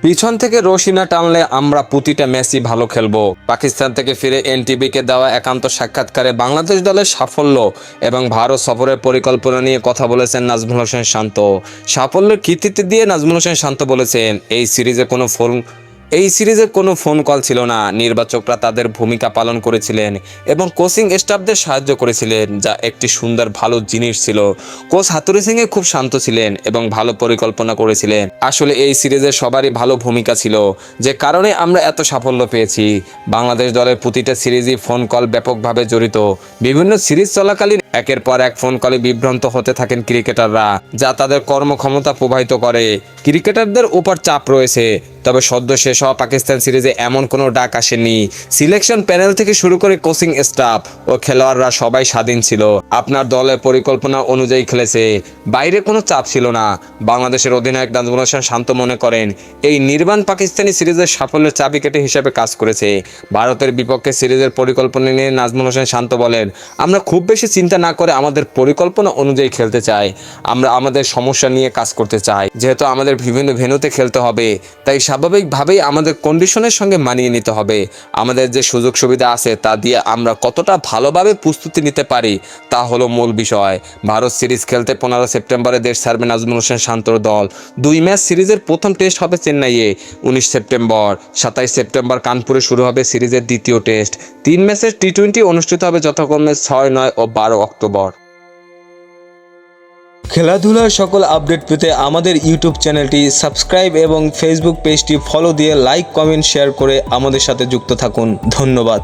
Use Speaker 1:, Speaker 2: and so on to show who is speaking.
Speaker 1: পিছন থেকে রশি না টানলে আমরা প্রতিটা ম্যাচই ভালো খেলবো। পাকিস্তান থেকে ফিরে এনটিভিকে দেওয়া একান্ত সাক্ষাৎকারে বাংলাদেশ দলের সাফল্য এবং ভারত সফরের পরিকল্পনা নিয়ে কথা বলেছেন নাজমুল হোসেন শান্ত। সাফল্যের কৃতিত্ব দিয়ে নাজমুল হোসেন শান্ত বলেছেন, এই সিরিজে কোনো ফোন কল ছিল না। নির্বাচকরা তাদের ভূমিকা পালন করেছিলেন এবং কোচিং স্টাফদের সাহায্য করেছিলেন, যা একটি সুন্দর ভালো জিনিস ছিল। কোচ হাতুড়ি সিংয়ে খুব শান্ত ছিলেন এবং ভালো পরিকল্পনা করেছিলেন। আসলে এই সিরিজে সবারই ভালো ভূমিকা ছিল, যে কারণে আমরা এত সাফল্য পেয়েছি। বাংলাদেশ দলের প্রতিটা সিরিজই ফোন কল ব্যাপকভাবে জড়িত। বিভিন্ন সিরিজ চলাকালীন একের পর এক ফোন কলে বিভ্রান্ত হতে থাকেন ক্রিকেটাররা, যা তাদের কর্মক্ষমতা প্রভাবিত করে। ক্রিকেটারদের উপর চাপ রয়েছে, তবে সদ্য শেষ হওয়া পাকিস্তান সিরিজে এমন কোনো ডাক আসেনি। সিলেকশন প্যানেল থেকে শুরু করে কোচিং স্টাফ ও খেলোয়াড়রা সবাই স্বাধীন ছিল। আপনার দলের পরিকল্পনা অনুযায়ী খেলেছে, বাইরে কোনো চাপ ছিল না। বাংলাদেশের অধিনায়ক নাজমুল হোসেন শান্ত মনে করেন, এই নির্বাণ পাকিস্তানি সিরিজের সাফল্যের চাবিকাঠি হিসেবে কাজ করেছে। ভারতের বিপক্ষে সিরিজের পরিকল্পনা নিয়ে নাজমুল হোসেন শান্ত বলেন, আমরা খুব বেশি চিন্তা না করে আমাদের পরিকল্পনা অনুযায়ী খেলতে চাই। আমরা আমাদের সমস্যা নিয়ে কাজ করতে চাই। যেহেতু আমাদের বিভিন্ন ভেন্যুতে খেলতে হবে, তাই স্বাভাবিকভাবেই আমাদের কন্ডিশনের সঙ্গে মানিয়ে নিতে হবে। আমাদের যে সুযোগ সুবিধা আছে তা দিয়ে আমরা কতটা ভালোভাবে প্রস্তুতি নিতে পারি, তা হলো মূল বিষয়। ভারত সিরিজ খেলতে 15 সেপ্টেম্বরে দেশ ছাড়বে নাজমুল হোসেন শান্তর দল। 2 ম্যাচ সিরিজের প্রথম টেস্ট হবে চেন্নাইয়ে 19 সেপ্টেম্বর। 27 সেপ্টেম্বর কানপুরে শুরু হবে সিরিজের দ্বিতীয় টেস্ট। 3 ম্যাচের টি-20 অনুষ্ঠিত হবে যথাক্রমে 6, 9 ও 12 অক্টোবর।
Speaker 2: খেলাধুলার সকল আপডেট পেতে আমাদের ইউটিউব চ্যানেলটি সাবস্ক্রাইব এবং ফেসবুক পেজটি ফলো দিয়ে লাইক, কমেন্ট, শেয়ার করে আমাদের সাথে যুক্ত থাকুন। ধন্যবাদ।